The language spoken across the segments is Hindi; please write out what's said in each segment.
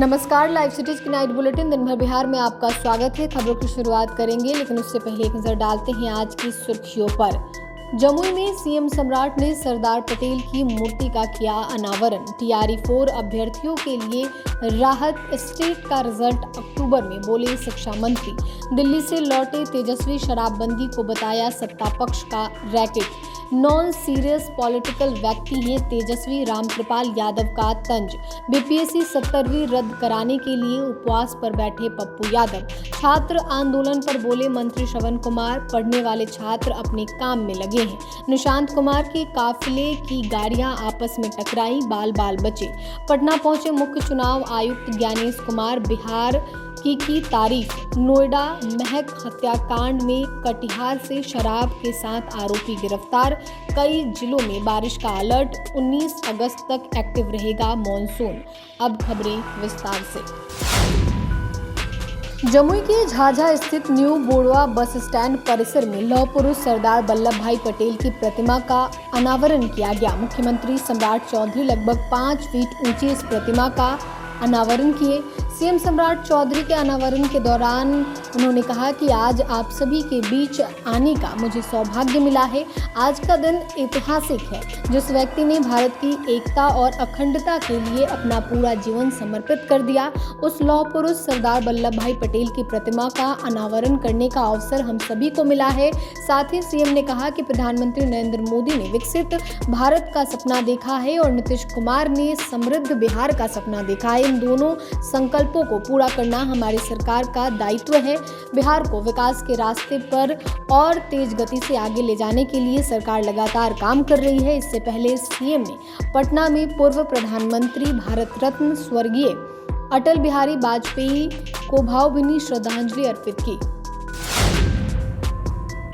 नमस्कार, लाइव सिटीज की नाइट बुलेटिन दिन भर बिहार में आपका स्वागत है। खबरों की शुरुआत करेंगे, लेकिन उससे पहले एक नजर डालते हैं आज की सुर्खियों पर। जमुई में सीएम सम्राट ने सरदार पटेल की मूर्ति का किया अनावरण। टीआरई 4 अभ्यर्थियों के लिए राहत, स्टेट का रिजल्ट अक्टूबर में, बोले शिक्षा मंत्री। दिल्ली से लौटे तेजस्वी शराबबंदी को बताया सत्ता पक्ष का रैकेट। नॉन सीरियस पॉलिटिकल व्यक्ति हैं तेजस्वी, रामकृपाल यादव का तंज। बीपीएससी 70वीं रद्द कराने के लिए उपवास पर बैठे पप्पू यादव। छात्र आंदोलन पर बोले मंत्री श्रवण कुमार, पढ़ने वाले छात्र अपने काम में लगे हैं। निशांत कुमार के काफिले की गाड़ियां आपस में टकराई, बाल बाल बचे। पटना पहुंचे मुख्य चुनाव आयुक्त ज्ञानेश कुमार, बिहार की तारीफ। नोएडा महक हत्याकांड में कटिहार से शराब के साथ आरोपी गिरफ्तार। कई जिलों में बारिश का अलर्ट, 19 अगस्त तक एक्टिव रहेगा मॉनसून। अब खबरें विस्तार से। जमुई के झाझा स्थित न्यू बोड़वा बस स्टैंड परिसर में लौह पुरुष सरदार वल्लभ भाई पटेल की प्रतिमा का अनावरण किया गया। मुख्यमंत्री सम्राट चौधरी लगभग 5 फीट ऊंची इस प्रतिमा का अनावरण किए। सीएम सम्राट चौधरी के अनावरण के दौरान उन्होंने कहा कि आज आप सभी के बीच आने का मुझे सौभाग्य मिला है। आज का दिन ऐतिहासिक है। जिस व्यक्ति ने भारत की एकता और अखंडता के लिए अपना पूरा जीवन समर्पित कर दिया, उस लौह पुरुष सरदार वल्लभ भाई पटेल की प्रतिमा का अनावरण करने का अवसर हम सभी को मिला है। साथ ही सीएम ने कहा कि प्रधानमंत्री नरेंद्र मोदी ने विकसित भारत का सपना देखा है और नीतीश कुमार ने समृद्ध बिहार का सपना देखा है। इन दोनों संकल्पों को पूरा करना हमारी सरकार का दायित्व है। बिहार को विकास के रास्ते पर और तेज गति से आगे ले जाने के लिए सरकार लगातार काम कर रही है। इससे पहले सीएम ने पटना में पूर्व प्रधानमंत्री भारत रत्न स्वर्गीय अटल बिहारी वाजपेयी को भावभीनी श्रद्धांजलि अर्पित की।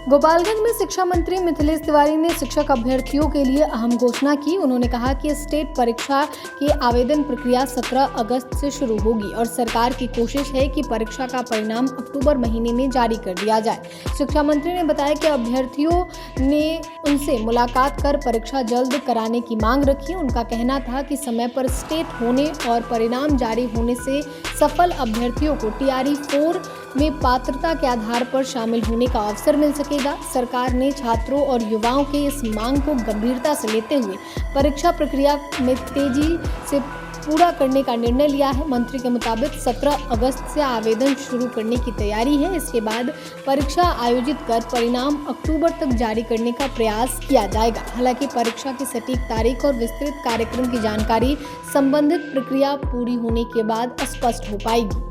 गोपालगंज में शिक्षा मंत्री मिथिलेश तिवारी ने शिक्षक अभ्यर्थियों के लिए अहम घोषणा की। उन्होंने कहा कि स्टेट परीक्षा की आवेदन प्रक्रिया 17 अगस्त से शुरू होगी और सरकार की कोशिश है कि परीक्षा का परिणाम अक्टूबर महीने में जारी कर दिया जाए। शिक्षा मंत्री ने बताया कि अभ्यर्थियों ने उनसे मुलाकात कर परीक्षा जल्द कराने की मांग रखी। उनका कहना था कि समय पर स्टेट होने और परिणाम जारी होने से सफल अभ्यर्थियों को टीआरई 4 में पात्रता के आधार पर शामिल होने का अवसर मिल सकेगा। सरकार ने छात्रों और युवाओं के इस मांग को गंभीरता से लेते हुए परीक्षा प्रक्रिया में तेजी से पूरा करने का निर्णय लिया है। मंत्री के मुताबिक 17 अगस्त से आवेदन शुरू करने की तैयारी है। इसके बाद परीक्षा आयोजित कर परिणाम अक्टूबर तक जारी करने का प्रयास किया जाएगा। हालांकि परीक्षा की सटीक तारीख और विस्तृत कार्यक्रम की जानकारी संबंधित प्रक्रिया पूरी होने के बाद स्पष्ट हो पाएगी।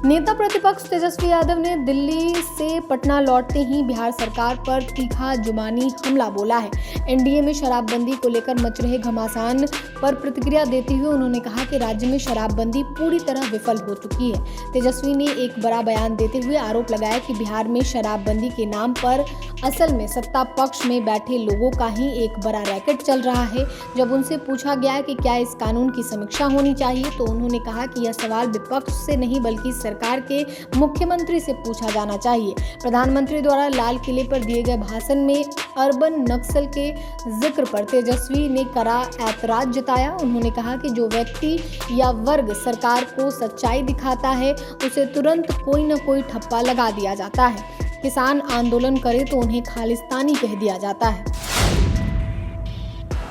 नेता प्रतिपक्ष तेजस्वी यादव ने दिल्ली से पटना लौटते ही बिहार सरकार पर तीखा जुबानी हमला बोला है। एनडीए में शराबबंदी को लेकर मच रहे घमासान पर प्रतिक्रिया देते हुए उन्होंने कहा कि राज्य में शराबबंदी पूरी तरह विफल हो चुकी है। तेजस्वी ने एक बड़ा बयान देते हुए आरोप लगाया कि बिहार में शराबबंदी के नाम पर असल में सत्ता पक्ष में बैठे लोगों का ही एक बड़ा रैकेट चल रहा है। जब उनसे पूछा गया कि क्या इस कानून की समीक्षा होनी चाहिए, तो उन्होंने कहा कि यह सवाल विपक्ष से नहीं बल्कि सरकार के मुख्यमंत्री से पूछा जाना चाहिए। प्रधानमंत्री द्वारा लाल किले पर दिए गए भाषण में अर्बन नक्सल के जिक्र पर तेजस्वी ने कड़ा ऐतराज जताया। उन्होंने कहा कि जो व्यक्ति या वर्ग सरकार को सच्चाई दिखाता है, उसे तुरंत कोई न कोई ठप्पा लगा दिया जाता है। किसान आंदोलन करे तो उन्हें खालिस्तानी कह दिया जाता है।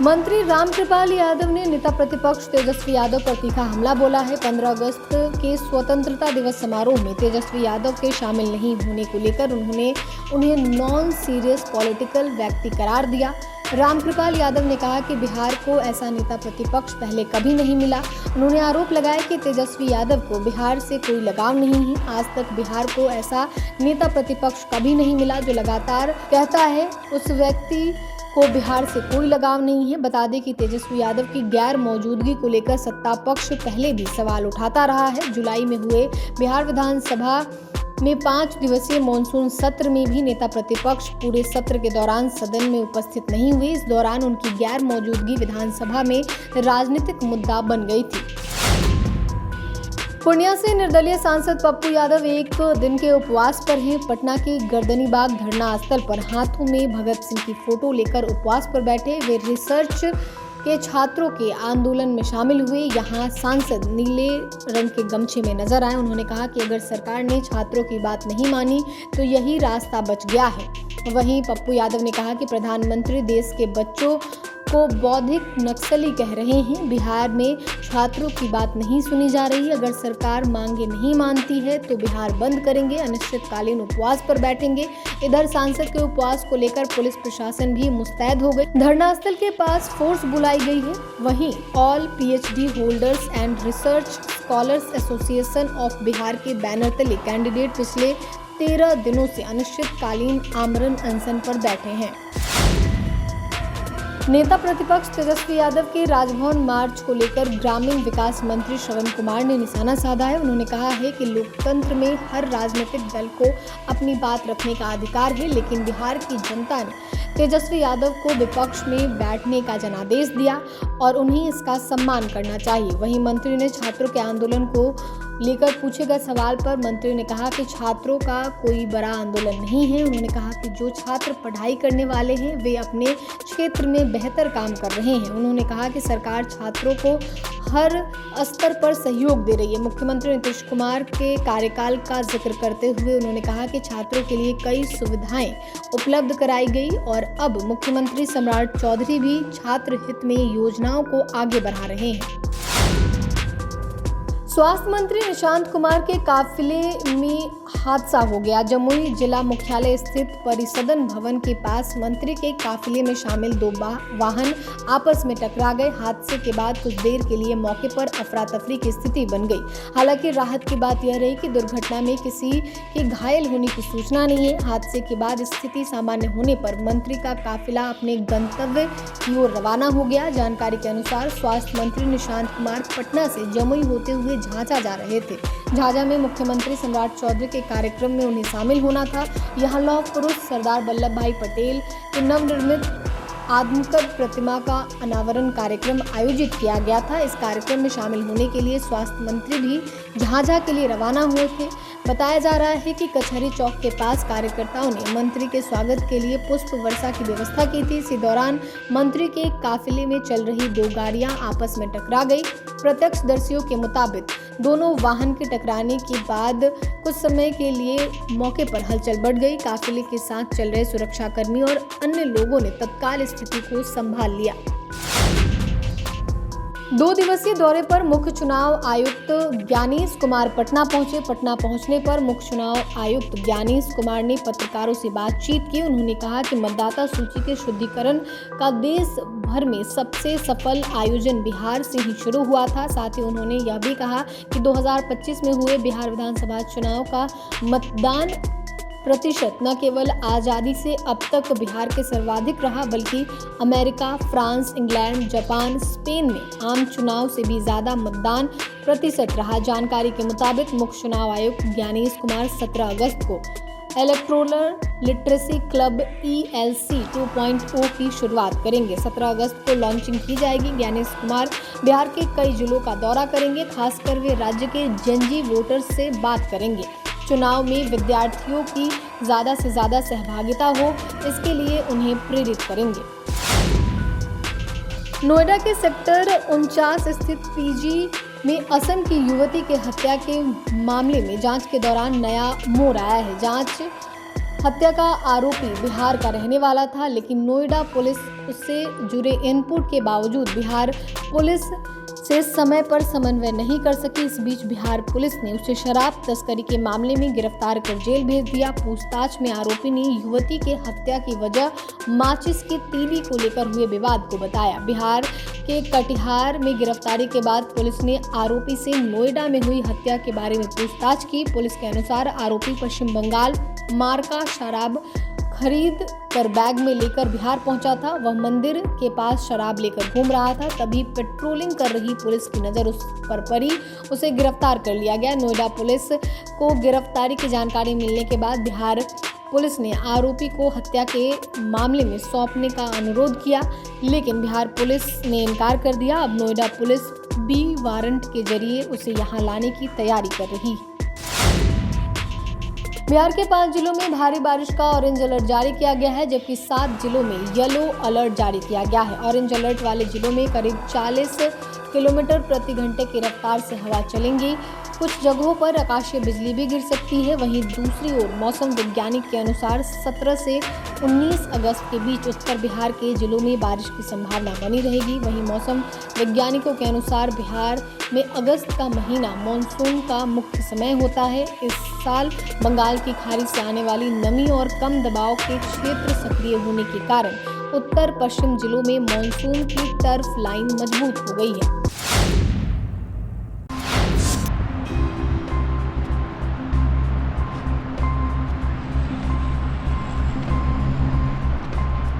मंत्री रामकृपाल यादव ने नेता प्रतिपक्ष तेजस्वी यादव पर तीखा हमला बोला है। 15 अगस्त के स्वतंत्रता दिवस समारोह में तेजस्वी यादव के शामिल नहीं होने को लेकर उन्होंने उन्हें नॉन सीरियस पॉलिटिकल व्यक्ति करार दिया। रामकृपाल यादव ने कहा कि बिहार को ऐसा नेता प्रतिपक्ष पहले कभी नहीं मिला। उन्होंने आरोप लगाया कि तेजस्वी यादव को बिहार से कोई लगाव नहीं है। आज तक बिहार को ऐसा नेता प्रतिपक्ष कभी नहीं मिला जो लगातार कहता है उस व्यक्ति को बिहार से कोई लगाव नहीं है। बता दें कि तेजस्वी यादव की गैर मौजूदगी को लेकर सत्ता पक्ष पहले भी सवाल उठाता रहा है। जुलाई में हुए बिहार विधानसभा में 5 दिवसीय मॉनसून सत्र में भी नेता प्रतिपक्ष पूरे सत्र के दौरान सदन में उपस्थित नहीं हुए। इस दौरान उनकी गैर मौजूदगी विधानसभा में राजनीतिक मुद्दा बन गई थी। पूर्णिया से निर्दलीय सांसद पप्पू यादव एक दिन के उपवास पर हैं। पटना के गर्दनीबाग धरना स्थल पर हाथों में भगत सिंह की फोटो लेकर उपवास पर बैठे वे रिसर्च के छात्रों के आंदोलन में शामिल हुए। यहाँ सांसद नीले रंग के गमछे में नजर आए। उन्होंने कहा कि अगर सरकार ने छात्रों की बात नहीं मानी तो यही रास्ता बच गया है। वहीं पप्पू यादव ने कहा कि प्रधानमंत्री देश के बच्चों को बौद्धिक नक्सली कह रहे हैं। बिहार में छात्रों की बात नहीं सुनी जा रही। अगर सरकार मांगे नहीं मानती है तो बिहार बंद करेंगे, अनिश्चितकालीन उपवास पर बैठेंगे। इधर सांसद के उपवास को लेकर पुलिस प्रशासन भी मुस्तैद हो गई। धरना स्थल के पास फोर्स बुलाई गई है। वहीं all PhD holders and research scholars association of Bihar के बैनर तले कैंडिडेट पिछले 13 दिनों से अनिश्चितकालीन आमरण अनशन पर बैठे हैं। नेता प्रतिपक्ष तेजस्वी यादव के राजभवन मार्च को लेकर ग्रामीण विकास मंत्री श्रवण कुमार ने निशाना साधा है। उन्होंने कहा है कि लोकतंत्र में हर राजनीतिक दल को अपनी बात रखने का अधिकार है, लेकिन बिहार की जनता ने तेजस्वी यादव को विपक्ष में बैठने का जनादेश दिया और उन्हें इसका सम्मान करना चाहिए। वहीं मंत्री ने छात्रों के आंदोलन को लेकर पूछे गए सवाल पर मंत्री ने कहा कि छात्रों का कोई बड़ा आंदोलन नहीं है। उन्होंने कहा कि जो छात्र पढ़ाई करने वाले हैं वे अपने क्षेत्र में बेहतर काम कर रहे हैं। उन्होंने कहा कि सरकार छात्रों को हर स्तर पर सहयोग दे रही है। मुख्यमंत्री नीतीश कुमार के कार्यकाल का जिक्र करते हुए उन्होंने कहा कि छात्रों के लिए कई सुविधाएं उपलब्ध कराई गई और अब मुख्यमंत्री सम्राट चौधरी भी छात्र हित में योजनाओं को आगे बढ़ा रहे हैं। स्वास्थ्य मंत्री निशांत कुमार के काफिले में हादसा हो गया। जमुई जिला मुख्यालय स्थित परिसदन भवन के पास मंत्री के काफिले में शामिल 2 वाहन आपस में टकरा गए। हादसे के बाद कुछ देर के लिए मौके पर अफरा तफरी की स्थिति बन गई। हालांकि राहत की बात यह रही कि दुर्घटना में किसी के घायल होने की सूचना नहीं है। हादसे के बाद स्थिति सामान्य होने पर मंत्री का काफिला अपने गंतव्य की ओर रवाना हो गया। जानकारी के अनुसार स्वास्थ्य मंत्री निशांत कुमार पटना से जमुई होते हुए झांझा जा रहे थे। झाझा में मुख्यमंत्री सम्राट चौधरी के कार्यक्रम में उन्हें शामिल होना था। यहाँ लौह पुरुष सरदार वल्लभ भाई पटेल के नवनिर्मित आदमकद प्रतिमा का अनावरण कार्यक्रम आयोजित किया गया था। इस कार्यक्रम में शामिल होने के लिए स्वास्थ्य मंत्री भी झाझा के लिए रवाना हुए थे। बताया जा रहा है कि कचहरी चौक के पास कार्यकर्ताओं ने मंत्री के स्वागत के लिए पुष्प वर्षा की व्यवस्था की थी। इसी दौरान मंत्री के काफिले में चल रही 2 गाड़ियां आपस में टकरा गई। प्रत्यक्षदर्शियों के मुताबिक दोनों वाहन के टकराने के बाद कुछ समय के लिए मौके पर हलचल बढ़ गई। काफिले के साथ चल रहे सुरक्षाकर्मी और अन्य लोगों ने तत्काल स्थिति को संभाल लिया। 2 दिवसीय दौरे पर मुख्य चुनाव आयुक्त ज्ञानेश कुमार पटना पहुंचे। पटना पहुंचने पर मुख्य चुनाव आयुक्त ज्ञानेश कुमार ने पत्रकारों से बातचीत की। उन्होंने कहा कि मतदाता सूची के शुद्धिकरण का देश भर में सबसे सफल आयोजन बिहार से ही शुरू हुआ था। साथ ही उन्होंने यह भी कहा कि 2025 में हुए बिहार विधानसभा चुनाव का मतदान प्रतिशत न केवल आज़ादी से अब तक बिहार के सर्वाधिक रहा, बल्कि America, France, England, Japan, Spain में आम चुनाव से भी ज़्यादा मतदान प्रतिशत रहा। जानकारी के मुताबिक मुख्य चुनाव आयुक्त ज्ञानेश कुमार 17 अगस्त को इलेक्टोरल लिटरेसी क्लब ELC 2.0 की शुरुआत करेंगे। 17 अगस्त को लॉन्चिंग की जाएगी। ज्ञानेश कुमार बिहार के कई जिलों का दौरा करेंगे। खासकर वे राज्य के जेनजी वोटर्स से बात करेंगे। चुनाव में विद्यार्थियों की ज़्यादा से ज़्यादा सहभागिता हो, इसके लिए उन्हें प्रेरित करेंगे। नोएडा के सेक्टर 49 स्थित PG में असम की युवती के हत्या के मामले में जांच के दौरान नया मोड़ आया है। हत्या का आरोपी बिहार का रहने वाला था, लेकिन नोएडा पुलिस उससे जुड़े इनपुट के बावजूद बिहार पुलिस से समय पर समन्वय नहीं कर सकी। इस बीच बिहार पुलिस ने उसे शराब तस्करी के मामले में गिरफ्तार कर जेल भेज दिया। पूछताछ में आरोपी ने युवती के हत्या की वजह माचिस की तीली को लेकर हुए विवाद को बताया। बिहार के कटिहार में गिरफ्तारी के बाद पुलिस ने आरोपी से नोएडा में हुई हत्या के बारे में पूछताछ की। पुलिस के अनुसार आरोपी पश्चिम बंगाल मार्का शराब खरीद कर बैग में लेकर बिहार पहुंचा था। वह मंदिर के पास शराब लेकर घूम रहा था, तभी पेट्रोलिंग कर रही पुलिस की नज़र उस पर पड़ी। उसे गिरफ्तार कर लिया गया। नोएडा पुलिस को गिरफ्तारी की जानकारी मिलने के बाद बिहार पुलिस ने आरोपी को हत्या के मामले में सौंपने का अनुरोध किया, लेकिन बिहार पुलिस ने इनकार कर दिया। अब नोएडा पुलिस B वारंट के जरिए उसे यहां लाने की तैयारी कर रही है। बिहार के 5 जिलों में भारी बारिश का ऑरेंज अलर्ट जारी किया गया है, जबकि 7 जिलों में येलो अलर्ट जारी किया गया है। ऑरेंज अलर्ट वाले जिलों में करीब 40 किलोमीटर प्रति घंटे की रफ्तार से हवा चलेंगी। कुछ जगहों पर आकाशीय बिजली भी गिर सकती है। वहीं दूसरी ओर मौसम वैज्ञानिक के अनुसार 17 से 19 अगस्त के बीच उत्तर बिहार के जिलों में बारिश की संभावना बनी रहेगी। वहीं मौसम वैज्ञानिकों के अनुसार बिहार में अगस्त का महीना मानसून का मुख्य समय होता है। इस साल बंगाल की खाड़ी से आने वाली नमी और कम दबाव के क्षेत्र सक्रिय होने के कारण उत्तर पश्चिम जिलों में मानसून की टर्फ लाइन मजबूत हो गई है।